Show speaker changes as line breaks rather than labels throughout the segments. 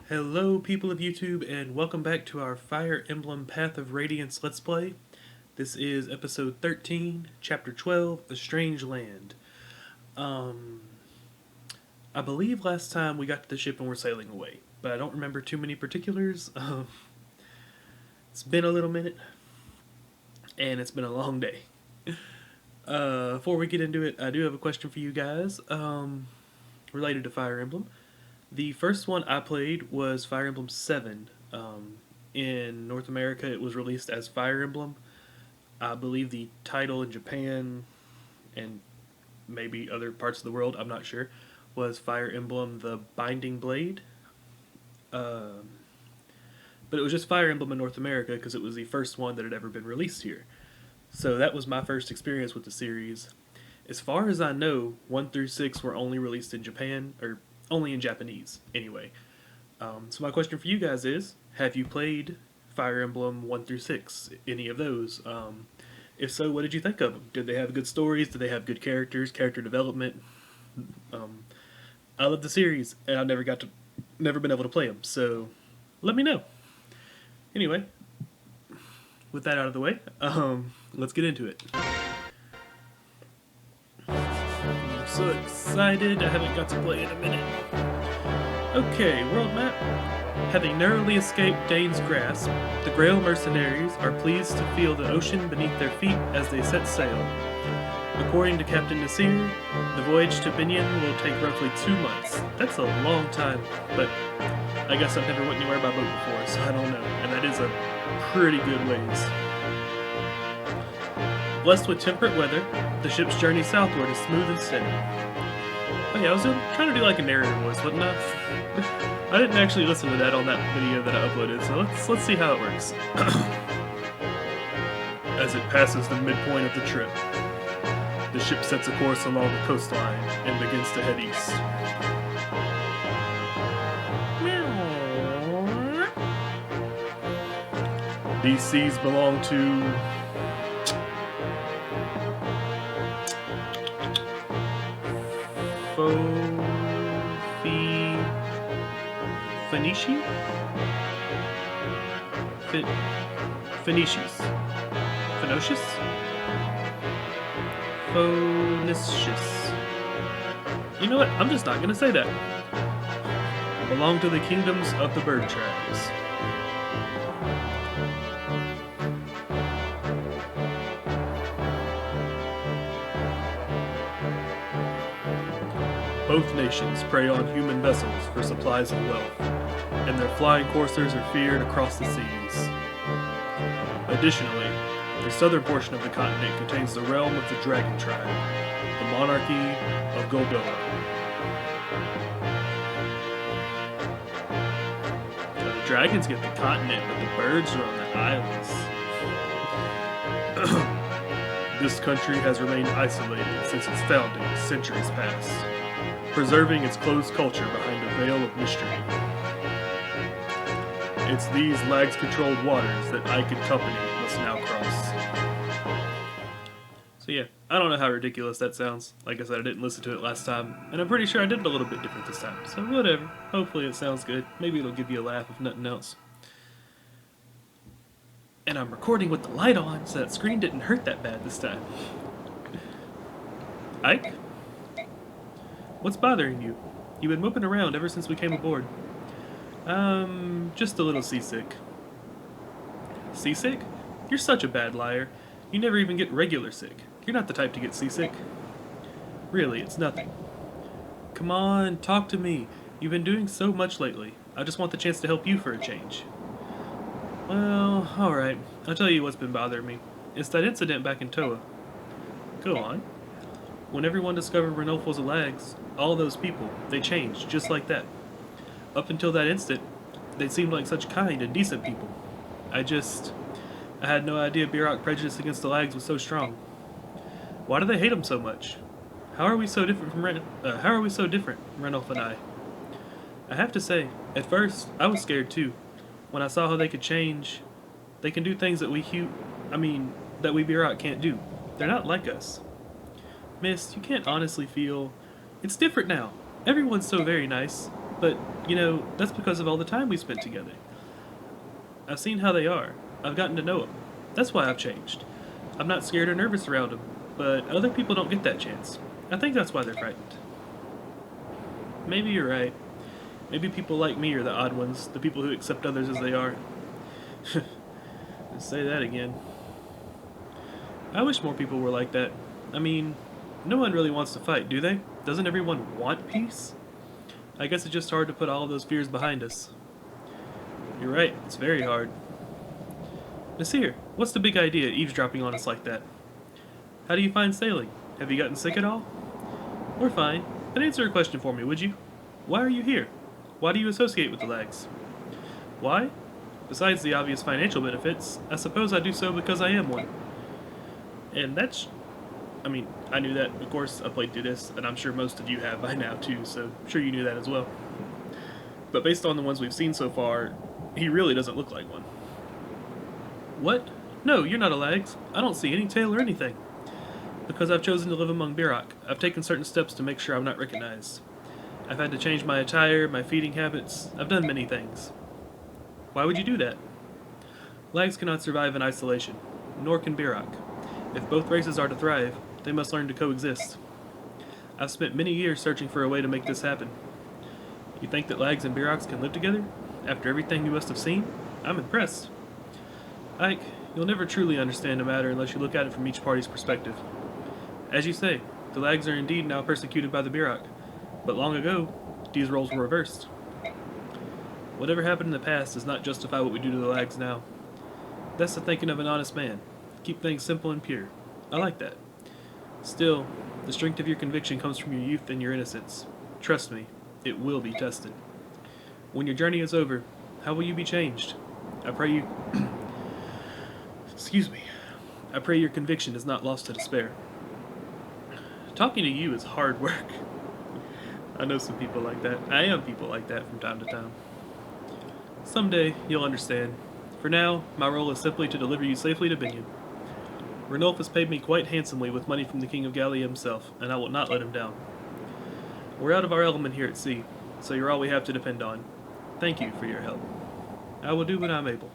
Hello people of YouTube and welcome back to our Fire Emblem Path of Radiance Let's Play. This is episode 13, chapter 12, A Strange Land. I believe last time we got to the ship and we're sailing away, but I don't remember too many particulars. It's been a little minute, and it's been a long day. Before we get into it, I do have a question for you guys, related to Fire Emblem. The first one I played was Fire Emblem 7. In North America, it was released as Fire Emblem. I believe the title in Japan and maybe other parts of the world, I'm not sure, was Fire Emblem The Binding Blade. But it was just Fire Emblem in North America because it was the first one that had ever been released here. So that was my first experience with the series. As far as I know, 1 through 6 were only released in Japan, or only in Japanese, anyway. So my question for you guys is, have you played Fire Emblem 1 through 6? Any of those? If so, what did you think of them? Did they have good stories? Did they have good characters, character development? I love the series, and I've never been able to play them, so let me know. Anyway, with that out of the way, let's get into it. I'm so excited, I haven't got to play in a minute. Okay, world map. Having narrowly escaped Dane's grasp, the Grail mercenaries are pleased to feel the ocean beneath their feet as they set sail. According to Captain Nasir, the voyage to Binyan will take roughly 2 months. That's a long time, but I guess I've never went anywhere by boat before, so I don't know, and that is a pretty good ways. Blessed with temperate weather, the ship's journey southward is smooth and steady. Oh yeah, I was trying to do like a narrator voice, wasn't I? I didn't actually listen to that on that video that I uploaded, so let's see how it works. As it passes the midpoint of the trip, the ship sets a course along the coastline and begins to head east. These seas belong to Phoenicians? Phoenicius? Phoenicius. You know what? I'm just not gonna say that. Belong to the kingdoms of the bird tribes. Both nations prey on human vessels for supplies and wealth, and their flying coursers are feared across the seas. Additionally, the southern portion of the continent contains the realm of the Dragon Tribe, the monarchy of Golgoa. Now, the dragons get the continent, but the birds are on the islands. This country has remained isolated since its founding centuries past, preserving its closed culture behind a veil of mystery. It's these lags-controlled waters that Ike and company must now cross. So yeah, I don't know how ridiculous that sounds. Like I said, I didn't listen to it last time, and I'm pretty sure I did it a little bit different this time. So whatever, hopefully it sounds good. Maybe it'll give you a laugh if nothing else. And I'm recording with the light on, so that screen didn't hurt that bad this time. Ike? What's bothering you? You've been moping around ever since we came aboard. Just a little seasick. Seasick? You're such a bad liar. You never even get regular sick. You're not the type to get seasick. Really, it's nothing. Come on, talk to me. You've been doing so much lately. I just want the chance to help you for a change. Well, alright. I'll tell you what's been bothering me. It's that incident back in Toa. Go on. When everyone discovered Renolfo's Lags, all those people, they changed, just like that. Up until that instant, they seemed like such kind and decent people. I had no idea Bierok prejudice against the Lags was so strong. Why do they hate him so much? How are we so different, Renolf and I? I have to say, at first, I was scared too. When I saw how they could change, they can do things that we Bierok can't do. They're not like us. Miss, you can't honestly feel... It's different now. Everyone's so very nice. But, you know, that's because of all the time we spent together. I've seen how they are. I've gotten to know them. That's why I've changed. I'm not scared or nervous around them, but other people don't get that chance. I think that's why they're frightened. Maybe you're right. Maybe people like me are the odd ones, the people who accept others as they are. Say that again. I wish more people were like that. I mean, no one really wants to fight, do they? Doesn't everyone want peace? I guess it's just hard to put all of those fears behind us. You're right, it's very hard. Nasir, what's the big idea eavesdropping on us like that? How do you find sailing? Have you gotten sick at all? We're fine, but answer a question for me, would you? Why are you here? Why do you associate with the Lags? Why? Besides the obvious financial benefits, I suppose I do so because I am one. And that's... I mean, I knew that, of course, I played through this, and I'm sure most of you have by now too, so I'm sure you knew that as well. But based on the ones we've seen so far, he really doesn't look like one. What? No, you're not a Lags. I don't see any tail or anything. Because I've chosen to live among Birak, I've taken certain steps to make sure I'm not recognized. I've had to change my attire, my feeding habits, I've done many things. Why would you do that? Lags cannot survive in isolation, nor can Birak. If both races are to thrive, they must learn to coexist. I've spent many years searching for a way to make this happen. You think that Lags and Biraks can live together? After everything you must have seen? I'm impressed. Ike, you'll never truly understand a matter unless you look at it from each party's perspective. As you say, the Lags are indeed now persecuted by the Birak, but long ago, these roles were reversed. Whatever happened in the past does not justify what we do to the Lags now. That's the thinking of an honest man. Keep things simple and pure. I like that. Still, the strength of your conviction comes from your youth and your innocence. Trust me, it will be tested. When your journey is over, how will you be changed? I pray you... Excuse me. I pray your conviction is not lost to despair. Talking to you is hard work. I know some people like that. I am people like that from time to time. Someday, you'll understand. For now, my role is simply to deliver you safely to Binion. Ranulf has paid me quite handsomely with money from the King of Gallia himself, and I will not let him down. We're out of our element here at sea, so you're all we have to depend on. Thank you for your help. I will do what I'm able.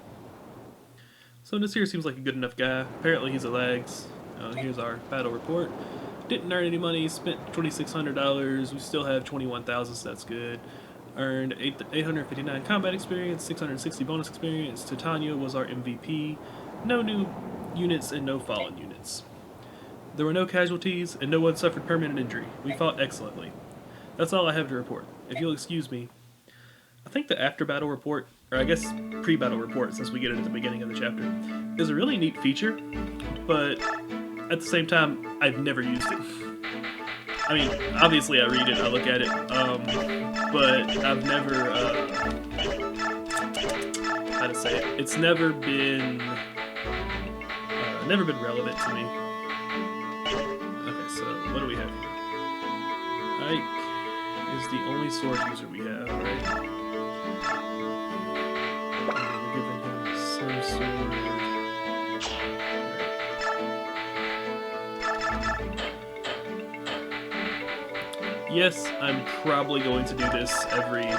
So Nasir seems like a good enough guy. Apparently he's a Lags. Here's our battle report. Didn't earn any money, spent $2,600. We still have 21,000, so that's good. Earned 859 combat experience, 660 bonus experience. Titania was our MVP. No new units and no fallen units. There were no casualties and no one suffered permanent injury. We fought excellently. That's all I have to report. If you'll excuse me, I think the after battle report, or I guess pre-battle report since we get it at the beginning of the chapter, is a really neat feature, but at the same time, I've never used it. I mean, obviously I read it, I look at it, but I've never, how to say it, it's never been relevant to me. Okay, so what do we have here? Ike is the only sword user we have, right? We're giving him some sword. Yes, I'm probably going to do this every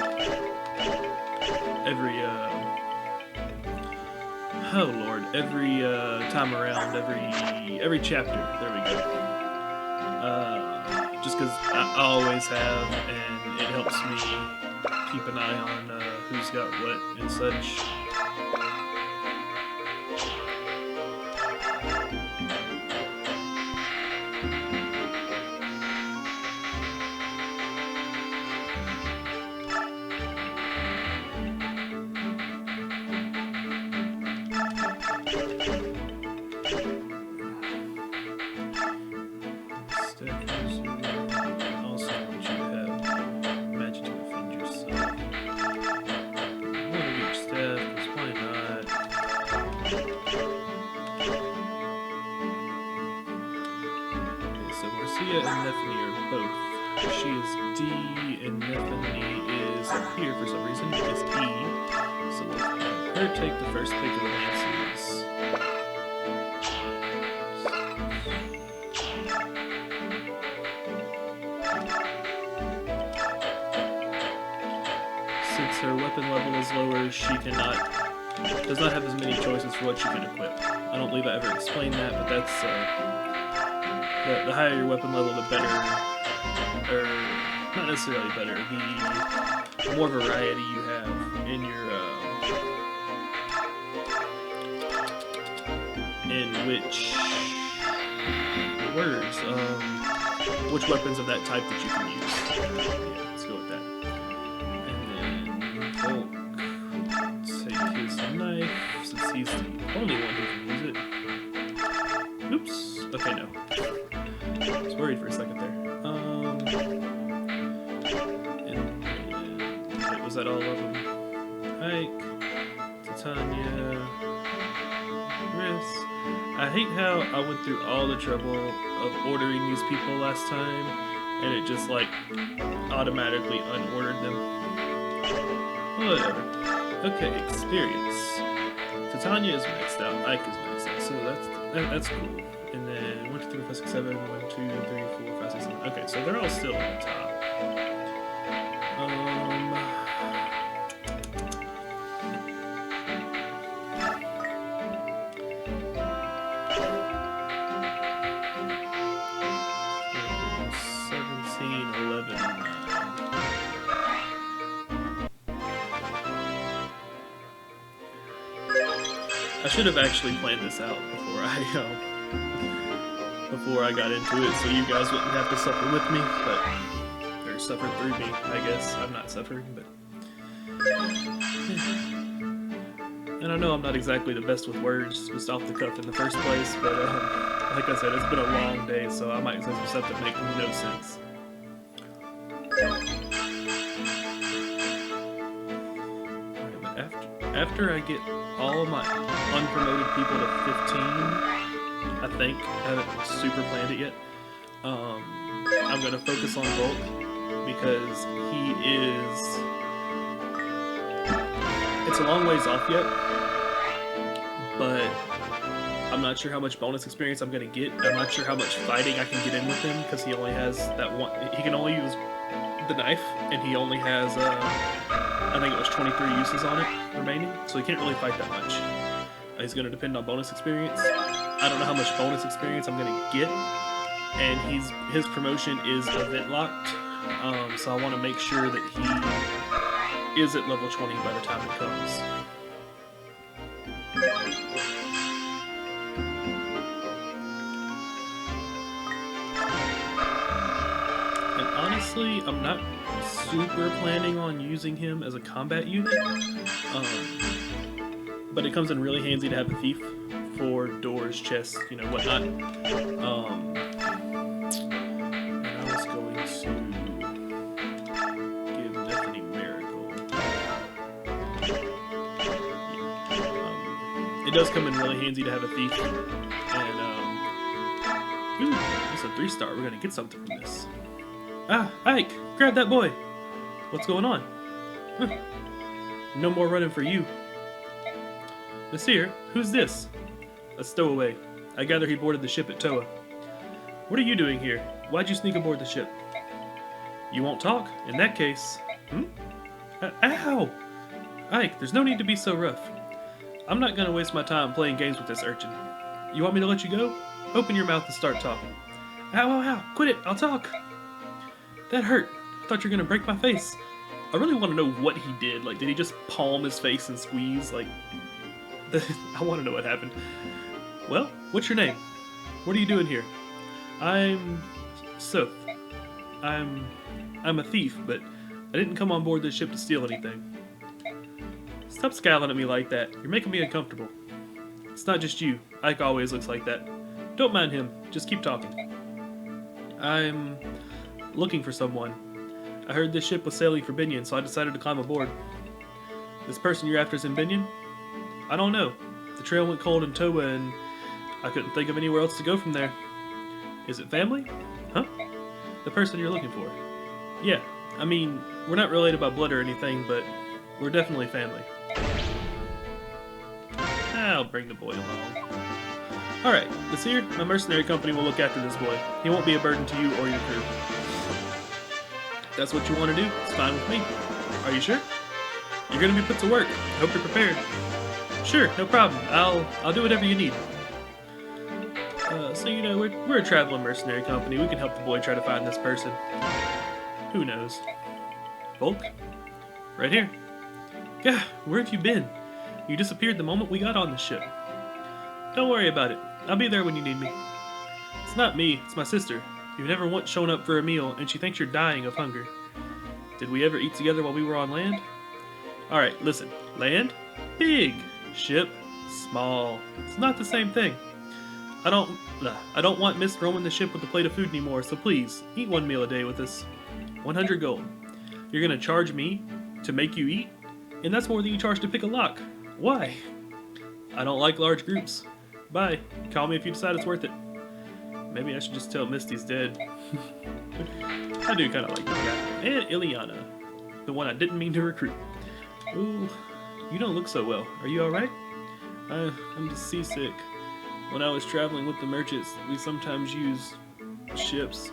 time around, every chapter. There we go. Just because I always have, and it helps me keep an eye on who's got what and such. And Nethany are both. She is D and Nethany is up here for some reason. It's E. So we'll have her take the first pick of the lances. her weapon level is lower, she does not have as many choices for what she can equip. I don't believe I ever explained that, but that's the higher your weapon level, the better, or not necessarily better, the more variety you have in your which weapons of that type that you can use. Yeah, let's go with that. And then Volk, take his knife, since he's the only one who can use it. Oops. Okay, no. I was worried for a second there. And wait, was that all of them? Ike, Titania, Chris. I hate how I went through all the trouble of ordering these people last time, and it just like automatically unordered them. Whatever. Okay, experience. Titania is maxed out. Ike is maxed out, so that's cool. And then 1, 2, 3, 4, 5, 6, 7. 1, 2, 3, 4, 5, 6, 7. Okay, so they're all still on the top. I should have actually planned this out before I got into it, so you guys wouldn't have to suffer with me, or suffer through me, I guess. I'm not suffering, but... And I know I'm not exactly the best with words, just off the cuff in the first place, but like I said, it's been a long day, so I might say some stuff that makes no sense. Alright, but after I get all of my unpromoted people to 15, I think. I haven't super planned it yet. I'm going to focus on Volk because he is... It's a long ways off yet, but I'm not sure how much bonus experience I'm going to get. I'm not sure how much fighting I can get in with him because he only has that one... He can only use the knife, and he only has... I think it was 23 uses on it remaining, so he can't really fight that much. He's going to depend on bonus experience. I don't know how much bonus experience I'm going to get, and his promotion is event locked, so I want to make sure that he is at level 20 by the time it comes. And honestly, I'm not super planning on using him as a combat unit, but it comes in really handy to have a thief for doors, chests, you know, whatnot. And I was going to give Bethany Miracle. It does come in really handy to have a thief, and ooh, it's a 3-star. We're gonna get something from this. Ah, Ike, grab that boy. What's going on? Huh. No more running for you. Nasir, who's this? A stowaway. I gather he boarded the ship at Toa. What are you doing here? Why'd you sneak aboard the ship? You won't talk? In that case... Ow! Ike, there's no need to be so rough. I'm not gonna waste my time playing games with this urchin. You want me to let you go? Open your mouth and start talking. Ow, ow, ow! Quit it! I'll talk! That hurt. I thought you were gonna break my face. I really want to know what he did. Like, did he just palm his face and squeeze? Like... I want to know what happened. Well, what's your name? What are you doing here? I'm Soph. I'm a thief, but I didn't come on board this ship to steal anything. Stop scowling at me like that. You're making me uncomfortable. It's not just you. Ike always looks like that. Don't mind him. Just keep talking. I'm looking for someone. I heard this ship was sailing for Binion, so I decided to climb aboard. This person you're after is in Binion? I don't know. The trail went cold in Toa, and I couldn't think of anywhere else to go from there. Is it family? Huh? The person you're looking for. Yeah, I mean, we're not related by blood or anything, but we're definitely family. I'll bring the boy along. Alright, Nasir, my mercenary company will look after this boy. He won't be a burden to you or your crew. If that's what you want to do, it's fine with me. Are you sure? You're gonna be put to work. Hope you're prepared. Sure, no problem. I'll do whatever you need. So you know, we're a traveling mercenary company. We can help the boy try to find this person. Who knows? Volk? Right here. Gah, where have you been? You disappeared the moment we got on the ship. Don't worry about it. I'll be there when you need me. It's not me, it's my sister. You've never once shown up for a meal, and she thinks you're dying of hunger. Did we ever eat together while we were on land? Alright, listen. Land? Big. Ship? Small. It's not the same thing. I don't want Miss roaming the ship with a plate of food anymore, so please, eat one meal a day with us. 100 gold. You're gonna charge me to make you eat? And that's more than you charge to pick a lock. Why? I don't like large groups. Bye. Call me if you decide it's worth it. Maybe I should just tell Misty's dead. I do kind of like this guy. And Ileana, the one I didn't mean to recruit. Ooh, you don't look so well. Are you alright? I'm just seasick. When I was traveling with the merchants, we sometimes used ships.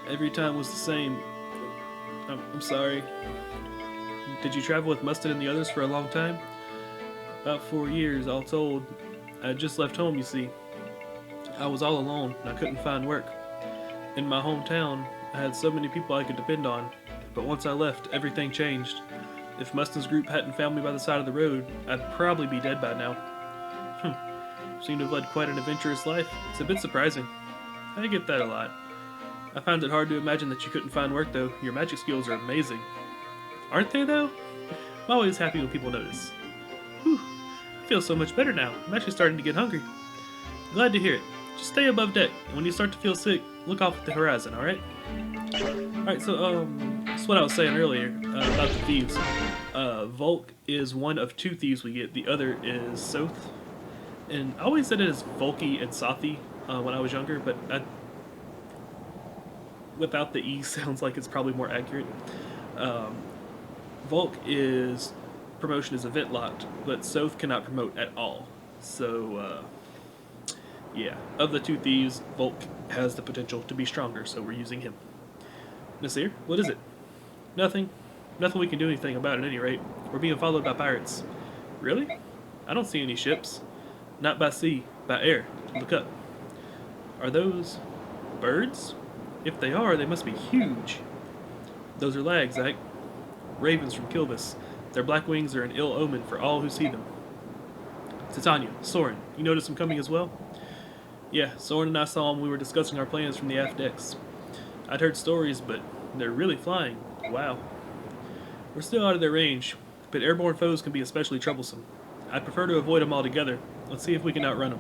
Every time was the same. I'm sorry. Did you travel with Mustard and the others for a long time? About 4 years, all told. I had just left home, you see. I was all alone, and I couldn't find work. In my hometown, I had so many people I could depend on, but once I left, everything changed. If Mustard's group hadn't found me by the side of the road, I'd probably be dead by now. Seem to have led quite an adventurous life. It's a bit surprising. I get that a lot. I find it hard to imagine that you couldn't find work, though. Your magic skills are amazing. Aren't they, though? I'm always happy when people notice. Whew. I feel so much better now. I'm actually starting to get hungry. Glad to hear it. Just stay above deck, and when you start to feel sick, look off at the horizon, alright? Alright, so, that's what I was saying earlier, about the thieves. Volk is one of 2 thieves we get. The other is Soth. And I always said it as Volky and Sothi when I was younger, but without the E sounds like it's probably more accurate. Volk is promotion is event locked, but Soth cannot promote at all. So yeah, of the 2 thieves, Volk has the potential to be stronger, so we're using him. Nasir, what is it? Nothing. Nothing we can do anything about at any rate. We're being followed by pirates. Really? I don't see any ships. Not by sea, by air. Look up. Are those birds? If they are, they must be huge. Those are lags, Ike. Ravens from Kilvis. Their black wings are an ill omen for all who see them. Titania, Soren, you noticed them coming as well? Yeah, Soren and I saw them. We were discussing our plans from the aft decks. I'd heard stories, but they're really flying. Wow. We're still out of their range, but airborne foes can be especially troublesome. I'd prefer to avoid them altogether. Let's see if we can outrun them.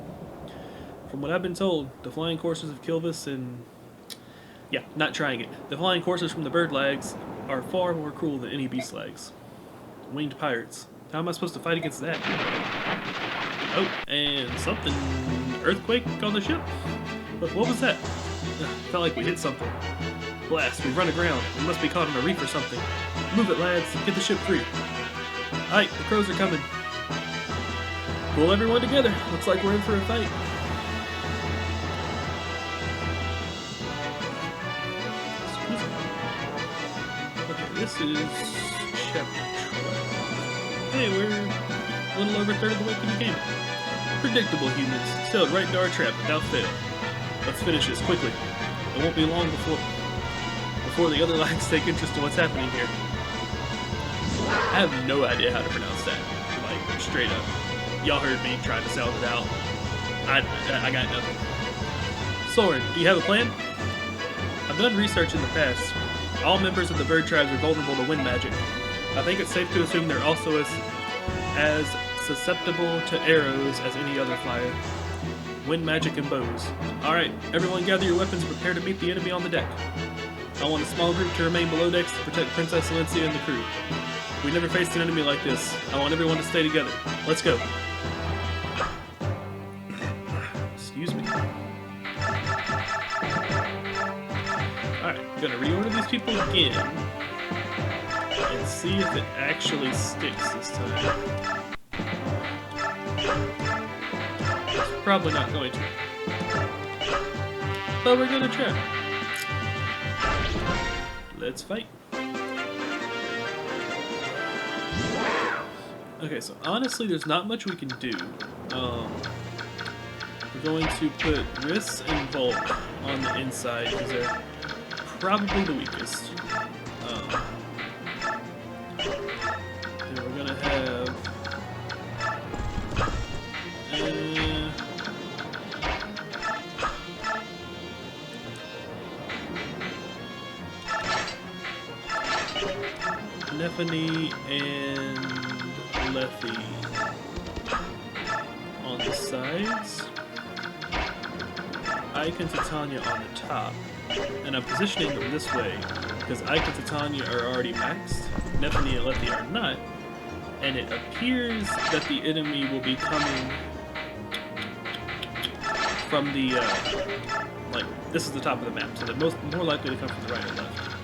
From what I've been told, the flying coursers of Kilvis and... yeah, not trying it. The flying coursers from the bird lags are far more cruel than any beast lags. Winged pirates. How am I supposed to fight against that? Oh, and something... earthquake on the ship? What was that? Felt like we hit something. Blast, we've run aground. We must be caught on a reef or something. Move it, lads. Get the ship free. Alright, the crows are coming. Pull everyone together. Looks like we're in for a fight. Excuse me. Okay, this is chapter 12. Hey, we're a little over a third of the way through the game. Predictable humans. Sailed right into our trap without fail. Let's finish this quickly. It won't be long before the other lags take interest in what's happening here. I have no idea how to pronounce that. Like, straight up. Y'all heard me trying to sound it out. I got nothing. Soren, do you have a plan? I've done research in the past. All members of the bird tribes are vulnerable to wind magic. I think it's safe to assume they're also as susceptible to arrows as any other flyer. Wind magic and bows. Alright, everyone gather your weapons and prepare to meet the enemy on the deck. I want a small group to remain below decks to protect Princess Valencia and the crew. We never faced an enemy like this. I want everyone to stay together. Let's go. Excuse me. Alright, I'm gonna reorder these people again and see if it actually sticks this time. It's probably not going to. But we're gonna try. Let's fight. Okay, so honestly, there's not much we can do. We're going to put Riss and Volk on the inside because they're probably the weakest. And we're gonna have Nephany and Lethe on the sides. Ike and Titania on the top. And I'm positioning them this way because Ike and Titania are already maxed, Nephany and Lethe are not, and it appears that the enemy will be coming from the, like, this is the top of the map, so they're more likely to come from the right or left.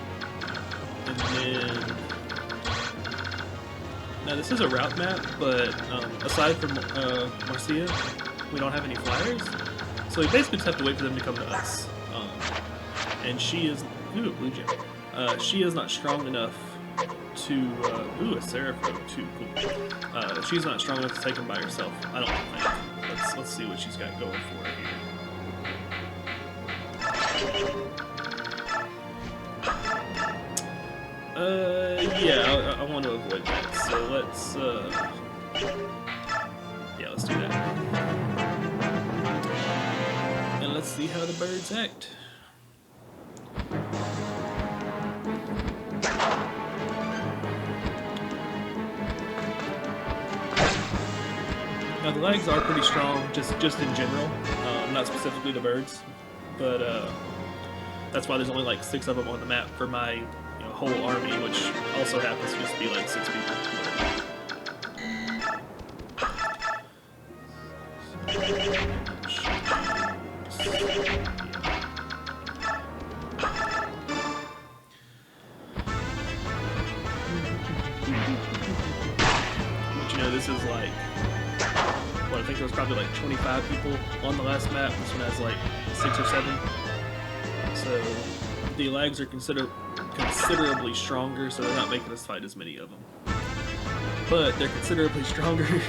And then, now this is a route map, but aside from Marcia, we don't have any flyers, so we basically just have to wait for them to come to us. And she is, ooh, blue gem. She is not strong enough to, ooh, a Seraphim too, cool. She's not strong enough to take him by herself, I don't think. Let's see what she's got going for her here. Yeah, I want to avoid that, so let's, yeah, let's do that. And let's see how the birds act. Now the legs are pretty strong, just in general, not specifically the birds, but that's why there's only like 6 of them on the map for my whole army, which also happens to just be like 6 people. But this is like, what, I think there was probably like 25 people on the last map. This one has like 6 or 7. So the lags are considerably stronger, so they're not making us fight as many of them. But they're considerably stronger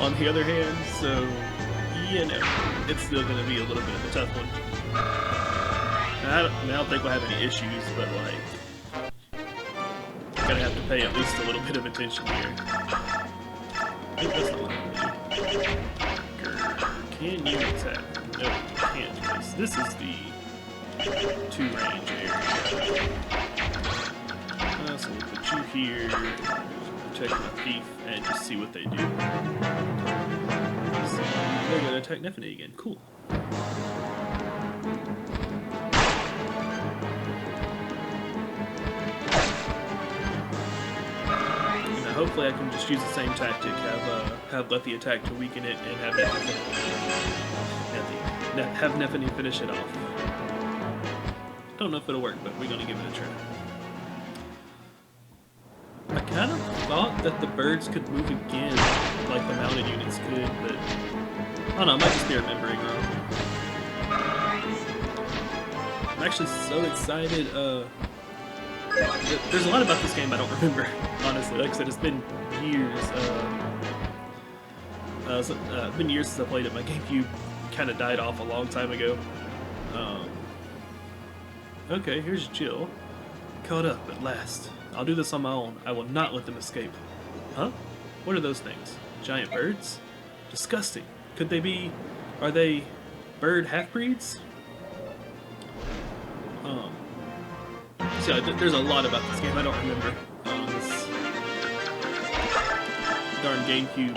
on the other hand, so it's still going to be a little bit of a tough one. I don't think we'll have any issues, but like, gonna have to pay at least a little bit of attention here. That's not what I'm gonna do. Can you attack? No, you can't, because this is the 2-range area. So we'll put you here, protect my thief, and just see what they do. So they're gonna attack Nephany again. Cool. Hopefully I can just use the same tactic, have Lethe attack to weaken it, and have Nephany finish it off. Don't know if it'll work, but we're gonna give it a try. I kind of thought that the birds could move again, like the mounted units could, but I don't know, I might just be remembering wrong. I'm actually so excited. There's a lot about this game I don't remember, honestly. Like I said, it's been years. It's been years since I played it. My GameCube kind of died off a long time ago. Okay, here's Jill. Caught up at last. I'll do this on my own. I will not let them escape. Huh? What are those things? Giant birds? Disgusting. Could they be... Are they bird half-breeds? So yeah, there's a lot about this game I don't remember. This darn GameCube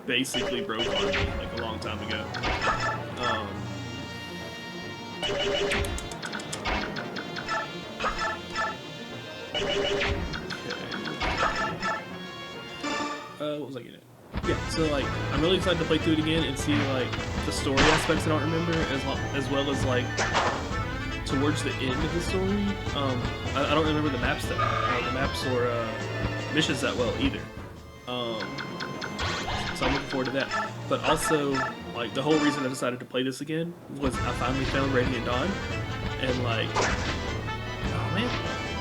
basically broke on me like a long time ago. What was I getting at? Yeah, so like, I'm really excited to play through it again and see like the story aspects I don't remember, as well as like towards the end of the story. I don't remember the maps or missions that well either. So I'm looking forward to that. But also, like, the whole reason I decided to play this again was I finally found Radiant Dawn, and like, oh man,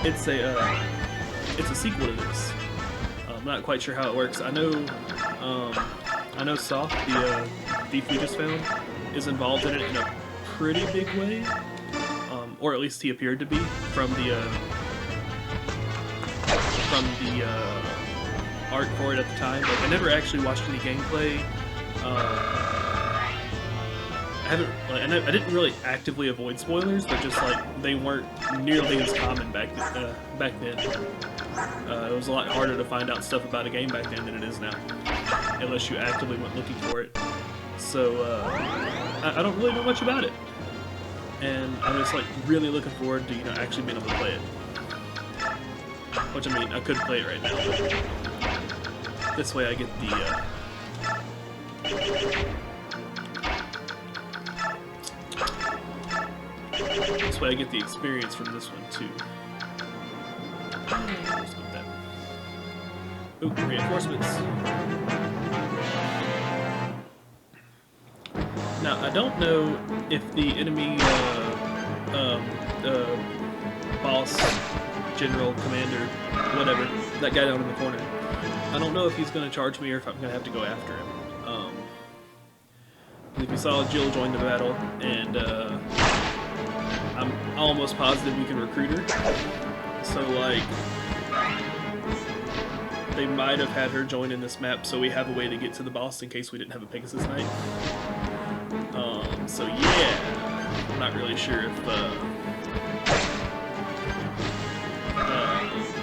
it's a sequel to this. I'm not quite sure how it works. I know Soft, the thief we just found, is involved in it in a pretty big way, or at least he appeared to be from the art for it at the time. Like, I never actually watched any gameplay. I didn't really actively avoid spoilers, but just like they weren't nearly as common back then. It was a lot harder to find out stuff about a game back then than it is now, unless you actively went looking for it. So I don't really know much about it, and I'm just like really looking forward to actually being able to play it. Which, I mean, I could play it right now, but this way I get the this way I get the experience from this one too. Let's go with that. Ooh, reinforcements. Now, I don't know if the enemy boss, general, commander, whatever, that guy down in the corner, I don't know if he's going to charge me or if I'm going to have to go after him. If we saw Jill join the battle, and I'm almost positive we can recruit her. So, like, they might have had her join in this map, so we have a way to get to the boss in case we didn't have a Pegasus Knight. So yeah, I'm not really sure if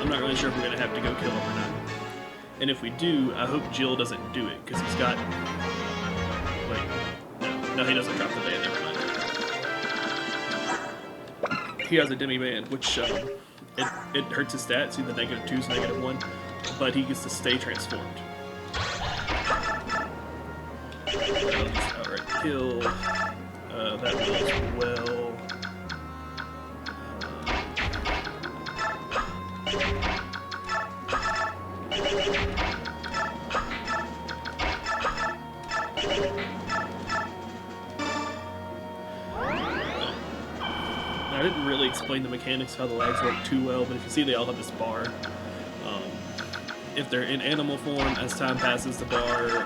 I'm not really sure if we're gonna have to go kill him or not. And if we do, I hope Jill doesn't do it, because he's got, like, no, he doesn't drop the band. Never mind. He has a demi band, which it hurts his stats, either -2s, -1, but he gets to stay transformed. I'll just outright kill that one as well. I didn't really explain the mechanics of how the lags work too well, but if you see, they all have this bar. If they're in animal form, as time passes, the bar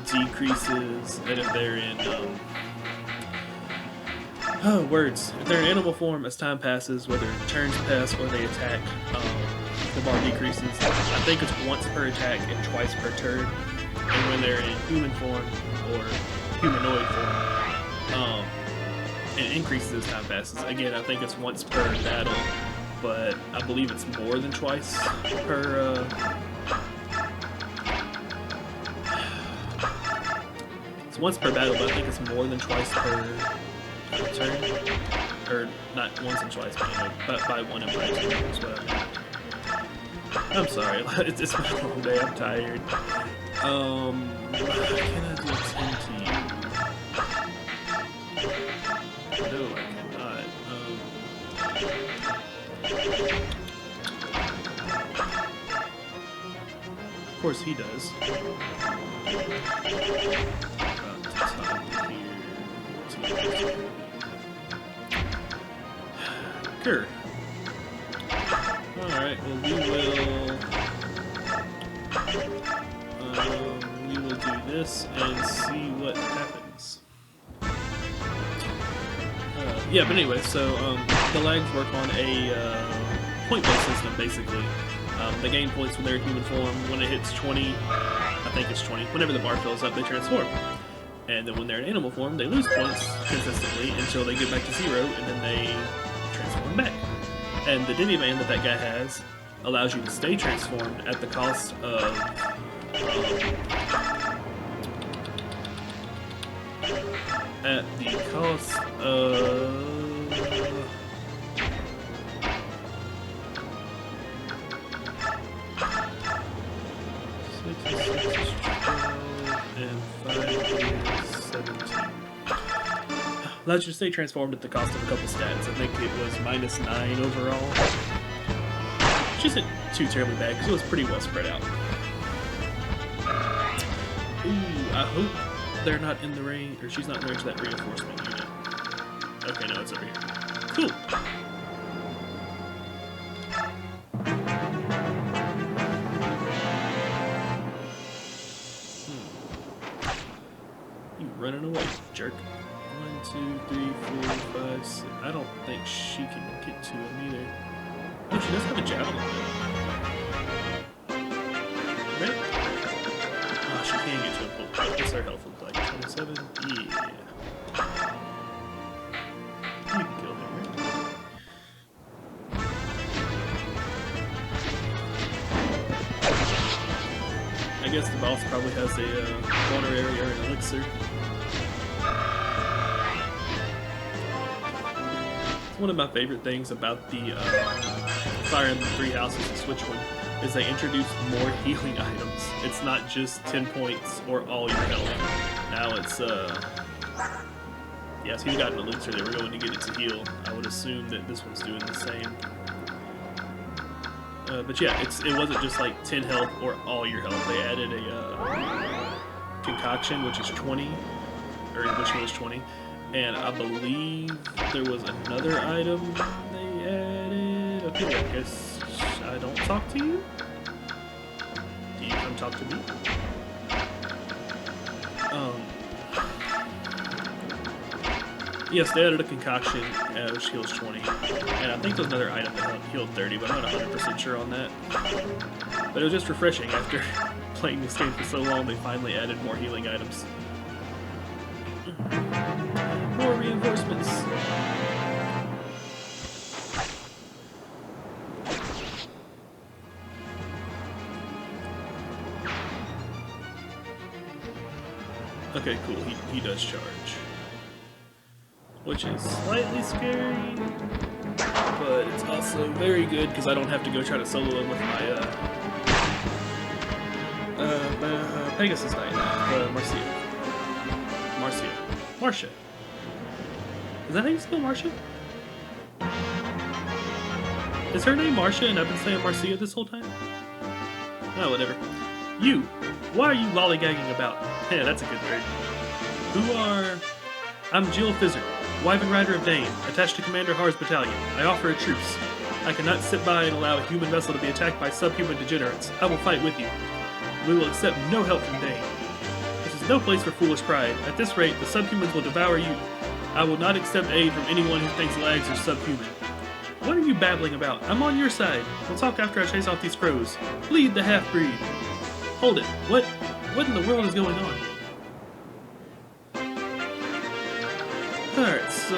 decreases, and if they're in if they're in animal form, as time passes, whether turns pass or they attack, the bar decreases. I think it's once per attack and twice per turn. And when they're in human form or humanoid form, it increases as time passes. Again, I think it's once per battle, but I believe it's more than twice per. It's once per battle, but I think it's more than twice per turn, or not once and twice, but by one and by two as well. I'm sorry, it's been a long day. I'm tired. Can I do 10 to you? No, I cannot. Of course he does. Sure. Alright, well we will do this and see what happens. Yeah, but anyway, so the lags work on a point-based system, basically. They gain points when they're in human form. When it hits 20, I think it's 20, whenever the bar fills up, they transform. And then when they're in animal form, they lose points consistently until they get back to 0, and then they transform back. And the demi band that guy has allows you to stay transformed at the cost of allows you to stay transformed at the cost of a couple stats. I think it was -9 overall, which isn't too terribly bad because it was pretty well spread out. Ooh, I hope they're not in the range, or she's not in the range of that reinforcement unit. Okay, no, it's over here. Cool. running away, jerk. 1, 2, 3, 4, 5, 6. I don't think she can get to him either. Oh, she does have a javelin though. Right? Oh, she can get to him. What's her health look like? 27? Yeah. You can kill him, right? I guess the boss probably has a water area or an elixir. It's one of my favorite things about the Fire Emblem 3 Houses, the Switch one, is they introduce more healing items. It's not just 10 points or all your health. Now it's, yes, he's got an elixir that we're going to get it to heal. I would assume that this one's doing the same. But yeah, it wasn't just like 10 health or all your health. They added a concoction, which is 20, or which was 20, and I believe there was another item they added. Okay, I guess I don't talk to you. Do you come talk to me? Yes, they added a concoction, which heals 20, and I think there's another item that healed 30, but I'm not 100% sure on that. But it was just refreshing after playing this game for so long, they finally added more healing items. More reinforcements. Okay, cool, he does charge. Which is slightly scary, but it's also very good because I don't have to go try to solo him with my Pegasus Knight, Marcia. Is that how you spell Marcia? Is her name Marcia and I've been saying Marcia this whole time? Oh, whatever. You! Why are you lollygagging about? Yeah, that's a good word. Who are... I'm Jill Fizzard, Wyvern Rider of Dane, attached to Commander Har's battalion. I offer a truce. I cannot sit by and allow a human vessel to be attacked by subhuman degenerates. I will fight with you. We will accept no help from Dane. This is no place for foolish pride. At this rate, the subhumans will devour you. I will not accept aid from anyone who thinks lags are subhuman. What are you babbling about? I'm on your side. We'll talk after I chase off these crows. Lead the half-breed. Hold it. What in the world is going on? Alright, so...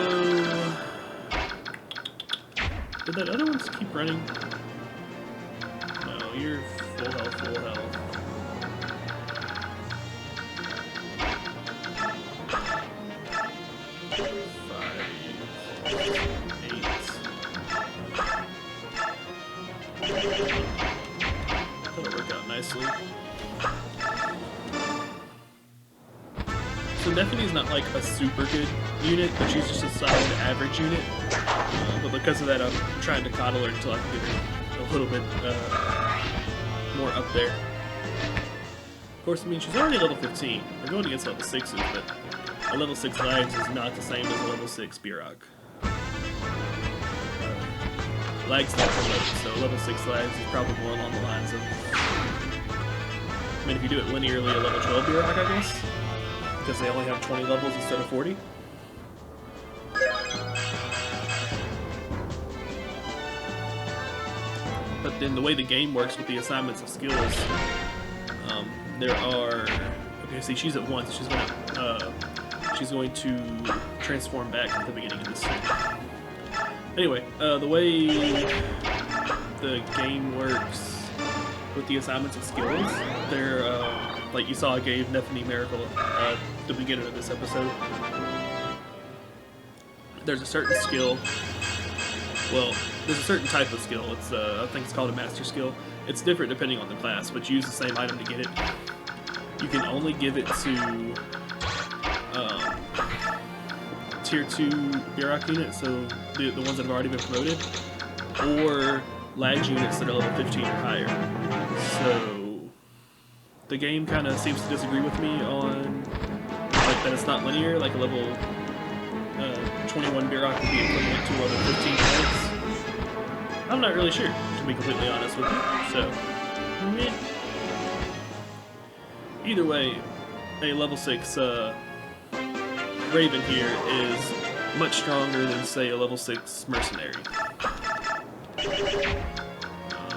Did that other one just keep running? No, you're full health, full health. That'll work out nicely. So Nephine's not like a super good unit, but she's just a solid average unit. But because of that, I'm trying to coddle her until I can get her a little bit more up there. Of course, I mean, she's already level 15. We're going against level 6s, but a level 6 Lags is not the same as a level 6 Birok. Lags not so low, so level 6 Lags is probably more along the lines of... I mean, if you do it linearly, a level 12 Birok, I guess? Because they only have 20 levels instead of 40. But then the way the game works with the assignments of skills, there are... Okay, see, she's at 1, so she's going to transform back at the beginning of this thing. Anyway, the way the game works with the assignments of skills, they're, like you saw I gave Nephine Miracle at the beginning of this episode. There's a certain skill, well, there's a certain type of skill, it's, I think it's called a master skill. It's different depending on the class, but you use the same item to get it. You can only give it to tier 2 Birok units, so the ones that have already been promoted, or Lags units that are level 15 or higher. So the game kind of seems to disagree with me on like that it's not linear, like a level 21 Birok would be equivalent to level 15 Lags. I'm not really sure, to be completely honest with you, so meh. Either way, a level 6 Raven here is much stronger than, say, a level 6 mercenary. Can you reach? No.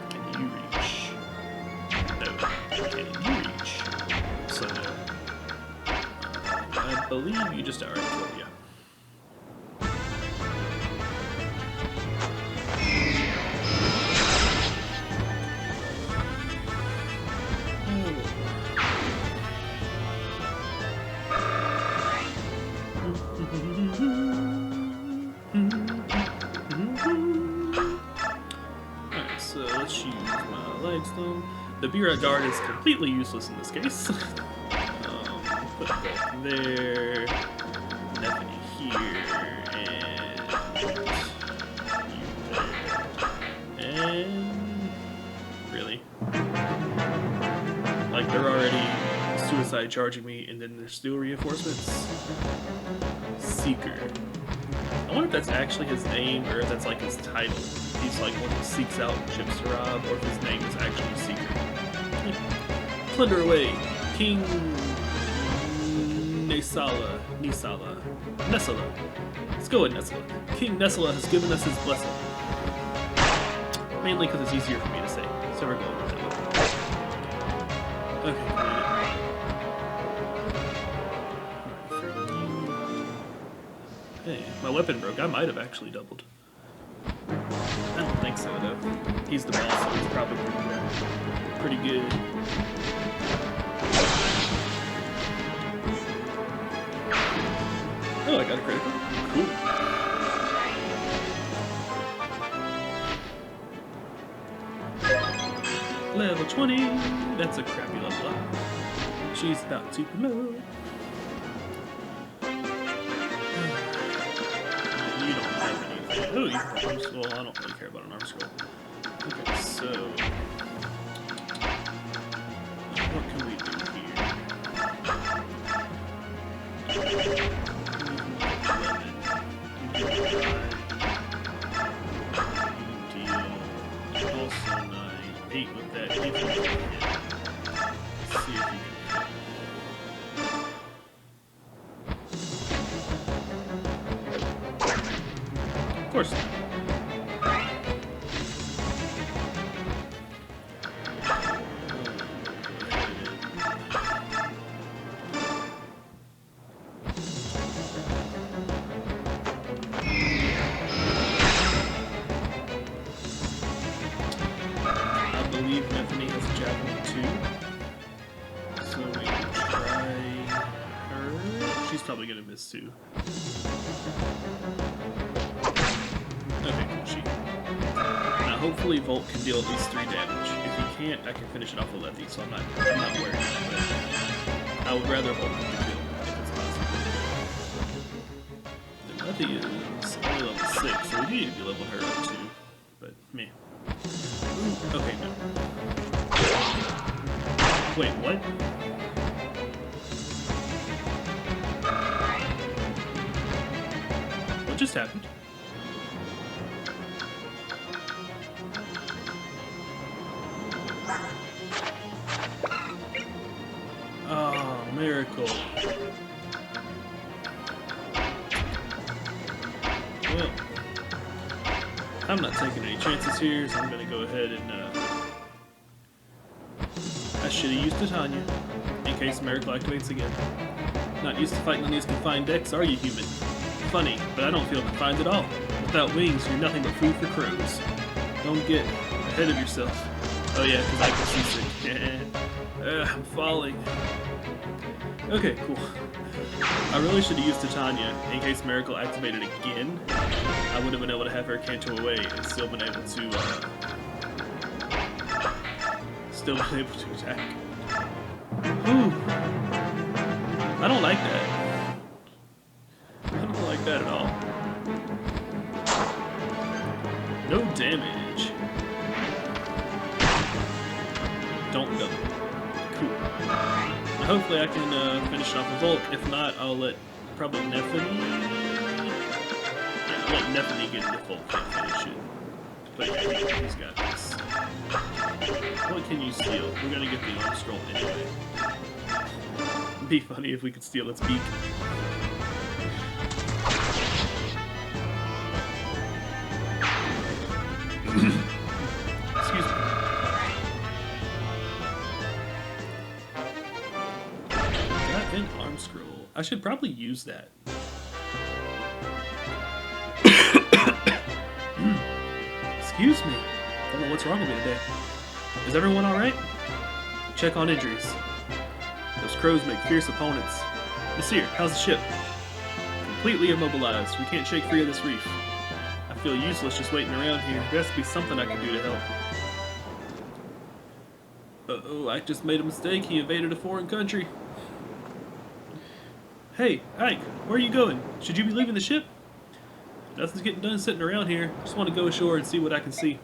Can you reach? So, I believe you just outright killed, yeah. Alright, so let's use my Lightstone. The Beerite Guard is completely useless in this case. Put Volk there, Neffany here, and you there. And really? Like, they're already suicide charging me, and then there's still reinforcements? Seeker. I wonder if that's actually his name, or if that's like his title. He's like one who seeks out ships to rob, or if his name is actually Seeker. Plunder away! King Nessala. Let's go with Nessala. King Nessala has given us his blessing. Mainly because it's easier for me to say. So we're going with it. Okay, hey, my weapon broke. I might have actually doubled. I don't think so, though. He's the boss, so he's probably pretty good. Oh, I got a critical. Cool. Level 20. That's a crappy level up. She's about to promote. You don't have anything. Oh, you have an arm scroll. Well, I don't really care about an arm scroll. Okay, so what can we do here? Also 9, 8 with that. If you can hit. Let's see if you can hit. Of course not. Neffany has a javelin too, so we can try her. She's probably gonna miss too. Okay, cool. She. Now, hopefully, Volt can deal at least 3 damage. If he can't, I can finish it off with Lethe, so I'm not worried. But I would rather Volt can kill if it's possible. Then Lethe is only level 6, so we need to be level her up too. But meh. Okay, no. Wait, what? What just happened? Oh, miracle. Well, I'm not taking any chances here, so I'm gonna go ahead and I should have used Titania in case Miracle activates again. Not used to fighting on these confined decks, are you, human? Funny, but I don't feel confined at all. Without wings, you're nothing but food for crows. Don't get ahead of yourself. Oh yeah, because I can see sick. I'm falling. Okay, cool. I really should have used Titania in case Miracle activated again. I would have been able to have her canto away and still been able to attack. Ooh. I don't like that. I don't like that at all. No damage. Don't double. Cool. Now hopefully I can finish it off with Volk. If not, I'll let probably Neffany. Yeah, I'll let Neffany get it if Volk can't finish it. But yeah, he's got this. What can you steal? We're gonna get the arm scroll anyway. be funny if we could steal its beak. Excuse me. Got an arm scroll. I should probably use that. Excuse me. Don't know what's wrong with me today. Is everyone alright? Check on injuries. Those crows make fierce opponents. Monsieur, how's the ship? Completely immobilized. We can't shake free of this reef. I feel useless just waiting around here. There has to be something I can do to help. Uh-oh, Ike just made a mistake. He invaded a foreign country. Hey, Ike, where are you going? Should you be leaving the ship? Nothing's getting done sitting around here. Just want to go ashore and see what I can see.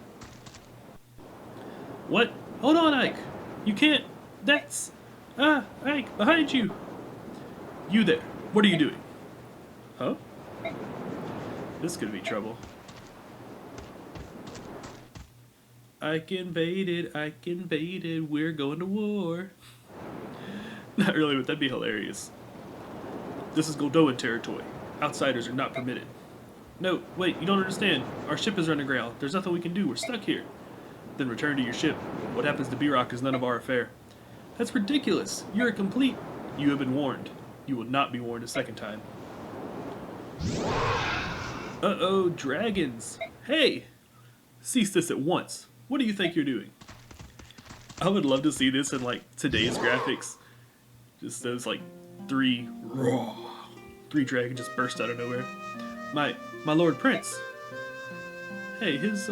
What? Hold on, Ike. You can't. That's... Ike, behind you. You there. What are you doing? Huh? This could be trouble. Ike invaded, we're going to war. Not really, but that'd be hilarious. This is Goldoan territory. Outsiders are not permitted. No, wait, you don't understand. Our ship is underground. There's nothing we can do. We're stuck here. Then return to your ship. What happens to B-Rock is none of our affair. That's ridiculous. You're a complete... You have been warned. You will not be warned a second time. Uh-oh, dragons. Hey! Cease this at once. What do you think you're doing? I would love to see this in, like, today's graphics. Just those, like, three dragons just burst out of nowhere. My Lord Prince. Hey, his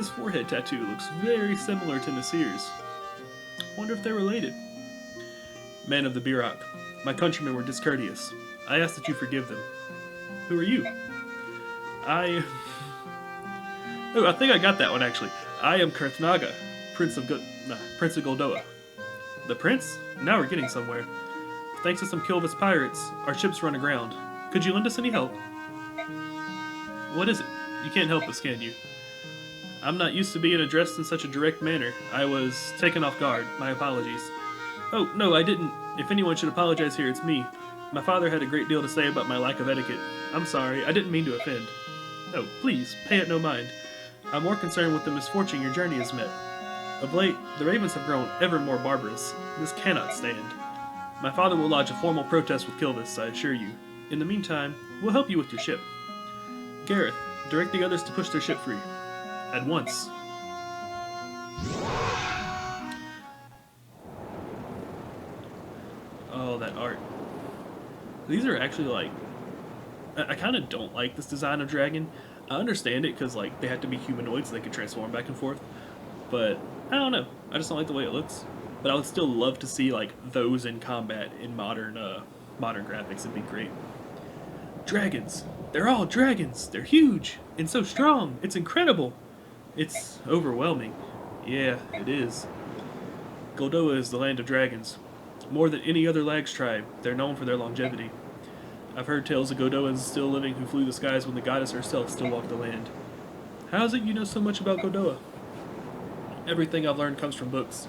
forehead tattoo looks very similar to Nasir's. Wonder if they're related. Man of the B-Rock, my countrymen were discourteous. I ask that you forgive them. Who are you? Oh, I think I got that one actually. I am Kurthnaga, Prince of Goldoa. The Prince? Now we're getting somewhere. Thanks to some Kilvis pirates, our ships run aground. Could you lend us any help? What is it? You can't help us, can you? I'm not used to being addressed in such a direct manner. I was taken off guard. My apologies. Oh, no, I didn't. If anyone should apologize here, it's me. My father had a great deal to say about my lack of etiquette. I'm sorry, I didn't mean to offend. No, please, pay it no mind. I'm more concerned with the misfortune your journey has met. Of late, the ravens have grown ever more barbarous. This cannot stand. My father will lodge a formal protest with Kilvis, I assure you. In the meantime, we'll help you with your ship. Gareth, direct the others to push their ship free. At once. Oh, that art. These are actually like... I kind of don't like this design of dragon. I understand it because like they have to be humanoids so they can transform back and forth. But I don't know. I just don't like the way it looks. But I would still love to see like those in combat in modern graphics. It'd be great. Dragons. They're all dragons. They're huge and so strong. It's incredible. It's overwhelming. Yeah, it is. Goldoa is the land of dragons. More than any other Lags tribe, they're known for their longevity. I've heard tales of Goldoans still living who flew the skies when the goddess herself still walked the land. How is it you know so much about Goldoa? Everything I've learned comes from books.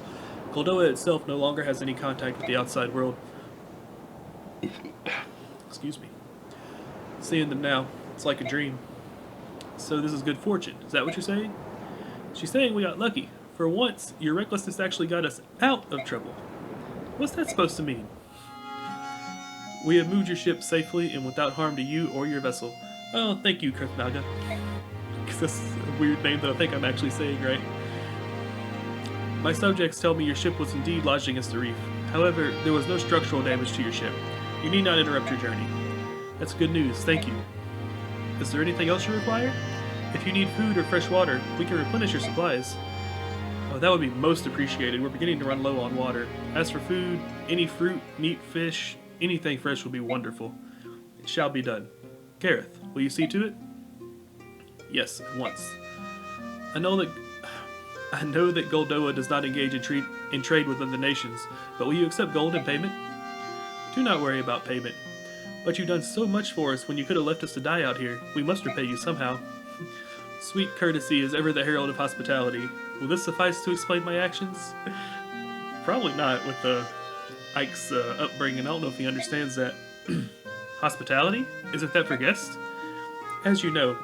Goldoa itself no longer has any contact with the outside world. Excuse me. Seeing them now, it's like a dream. So this is good fortune, is that what you're saying? She's saying we got lucky. For once, your recklessness actually got us out of trouble. What's that supposed to mean? We have moved your ship safely and without harm to you or your vessel. Oh, thank you, Kurthnaga. This is a weird name that I think I'm actually saying right. My subjects tell me your ship was indeed lodged against the reef. However, there was no structural damage to your ship. You need not interrupt your journey. That's good news, thank you. Is there anything else you require? If you need food or fresh water, we can replenish your supplies. Oh, that would be most appreciated. We're beginning to run low on water. As for food, any fruit, meat, fish, anything fresh would be wonderful. It shall be done. Gareth, will you see to it? Yes, at once. I know that Goldoa does not engage in trade with other nations, but will you accept gold in payment? Do not worry about payment. But you've done so much for us when you could have left us to die out here. We must repay you somehow. Sweet courtesy is ever the herald of hospitality. Will this suffice to explain my actions? Probably not with the Ike's upbringing. I don't know if he understands that. Hospitality? Isn't that for guests? As you know,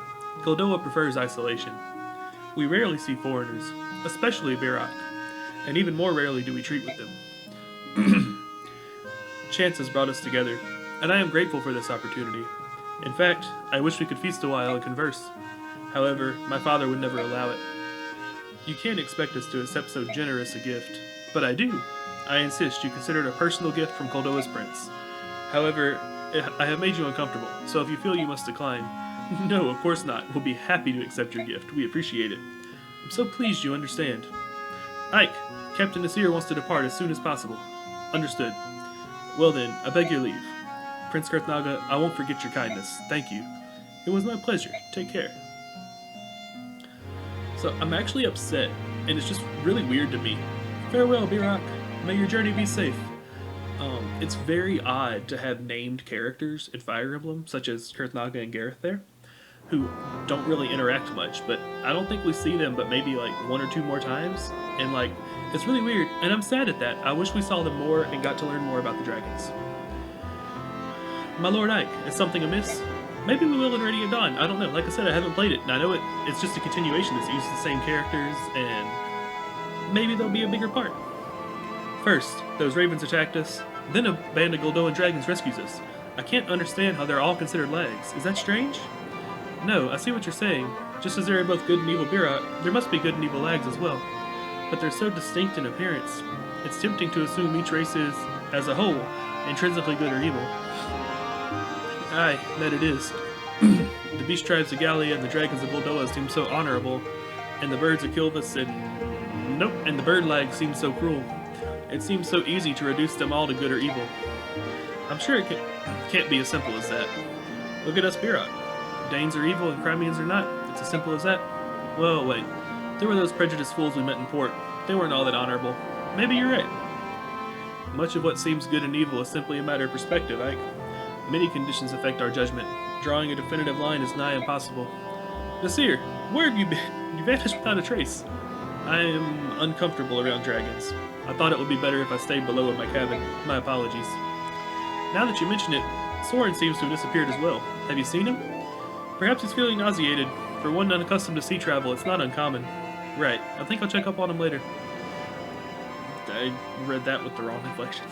Goldoa prefers isolation. We rarely see foreigners, especially Birak, and even more rarely do we treat with them. Chance has brought us together, and I am grateful for this opportunity. In fact, I wish we could feast a while and converse. However, my father would never allow it. You can't expect us to accept so generous a gift, but I do. I insist you consider it a personal gift from Goldoa's prince. However, I have made you uncomfortable, so if you feel you must decline, no, of course not. We'll be happy to accept your gift. We appreciate it. I'm so pleased you understand. Ike, Captain Nasir wants to depart as soon as possible. Understood. Well then, I beg your leave. Prince Karthnaga, I won't forget your kindness. Thank you. It was my pleasure. Take care. So, I'm actually upset, and it's just really weird to me. Farewell, Birak. May your journey be safe. It's very odd to have named characters in Fire Emblem, such as Karthnaga and Gareth there, who don't really interact much, but I don't think we see them but maybe like one or two more times, and like, it's really weird, and I'm sad at that. I wish we saw them more and got to learn more about the dragons. My Lord Ike, is something amiss? Maybe we will in Radiant Dawn. I don't know. Like I said, I haven't played it, and I know it's just a continuation that uses the same characters, and maybe they'll be a bigger part. First, those ravens attacked us, then a band of Goldoan dragons rescues us. I can't understand how they're all considered lags. Is that strange? No, I see what you're saying. Just as there are both good and evil Birak, there must be good and evil lags as well. But they're so distinct in appearance. It's tempting to assume each race is, as a whole, intrinsically good or evil. Aye, that it is. The beast tribes of Gallia and the dragons of Goldoa seem so honorable, and the birds of Kilvis and... Nope, and the bird lag seems so cruel. It seems so easy to reduce them all to good or evil. I'm sure it can't be as simple as that. Look at us Birak. Danes are evil and Crimeans are not. It's as simple as that. Well, wait. There were those prejudiced fools we met in port. They weren't all that honorable. Maybe you're right. Much of what seems good and evil is simply a matter of perspective, Ike. Many conditions affect our judgment. Drawing a definitive line is nigh impossible. Nasir, where have you been? You vanished without a trace. I am uncomfortable around dragons. I thought it would be better if I stayed below in my cabin. My apologies. Now that you mention it, Soren seems to have disappeared as well. Have you seen him? Perhaps he's feeling nauseated. For one unaccustomed to sea travel, it's not uncommon. Right. I think I'll check up on him later. I read that with the wrong inflection.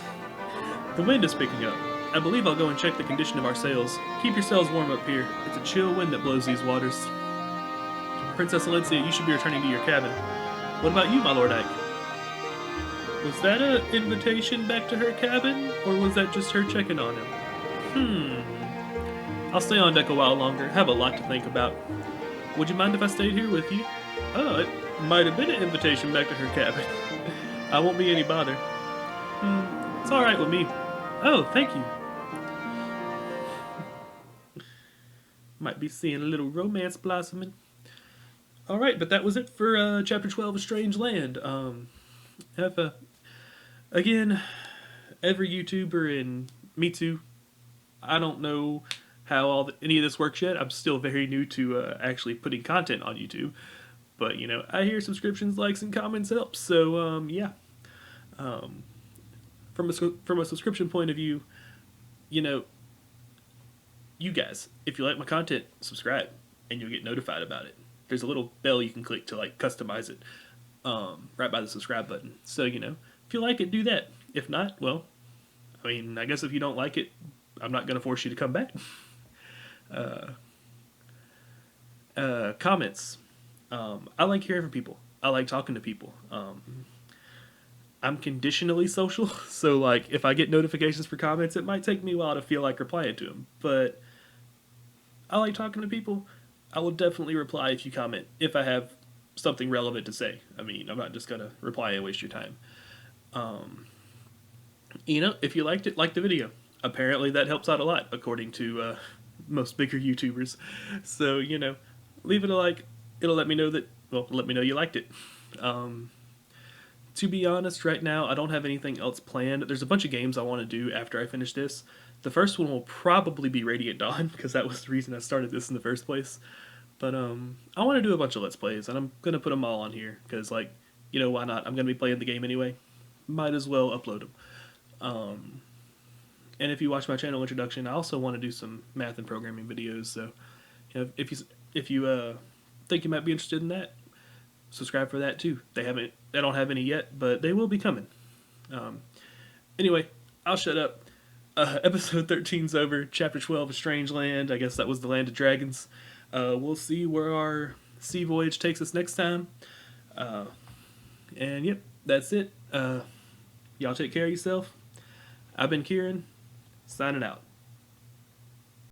The wind is picking up. I believe I'll go and check the condition of our sails. Keep your sails warm up here. It's a chill wind that blows these waters. Princess Alencia, you should be returning to your cabin. What about you, my Lord Ike? Was that an invitation back to her cabin, or was that just her checking on him? I'll stay on deck a while longer. Have a lot to think about. Would you mind if I stayed here with you? Oh, it might have been an invitation back to her cabin. I won't be any bother. It's alright with me. Oh, thank you. Might be seeing a little romance blossoming. Alright, but that was it for Chapter 12 of Strange Land. Again, every YouTuber and me too, I don't know how any of this works yet. I'm still very new to actually putting content on YouTube. But, you know, I hear subscriptions, likes, and comments help. So, yeah. From a subscription point of view, you know, you guys, if you like my content, subscribe, and you'll get notified about it. There's a little bell you can click to, like, customize it right by the subscribe button. So, you know, if you like it, do that. If not, well, I mean, I guess if you don't like it, I'm not going to force you to come back. Comments. I like hearing from people. I like talking to people. I'm conditionally social, so like if I get notifications for comments, it might take me a while to feel like replying to them. But I like talking to people. I will definitely reply if you comment, if I have something relevant to say. I mean, I'm not just going to reply and waste your time. You know, if you liked it, like the video. Apparently that helps out a lot, according to most bigger YouTubers. So, you know, leave it a like. It'll let me know that, well, let me know you liked it. To be honest, right now, I don't have anything else planned. There's a bunch of games I want to do after I finish this. The first one will probably be Radiant Dawn, because that was the reason I started this in the first place. But, I want to do a bunch of Let's Plays, and I'm going to put them all on here, because, like, you know, why not? I'm going to be playing the game anyway. Might as well upload them. And if you watch my channel introduction, I also want to do some math and programming videos. So, if you think you might be interested in that, subscribe for that too. They don't have any yet, but they will be coming. Um, anyway, I'll shut up. Episode 13's over. Chapter 12 is Strange Land. I guess that was the Land of Dragons. We'll see where our sea voyage takes us next time. And yep, that's it. Y'all take care of yourself. I've been Kheran, signing out.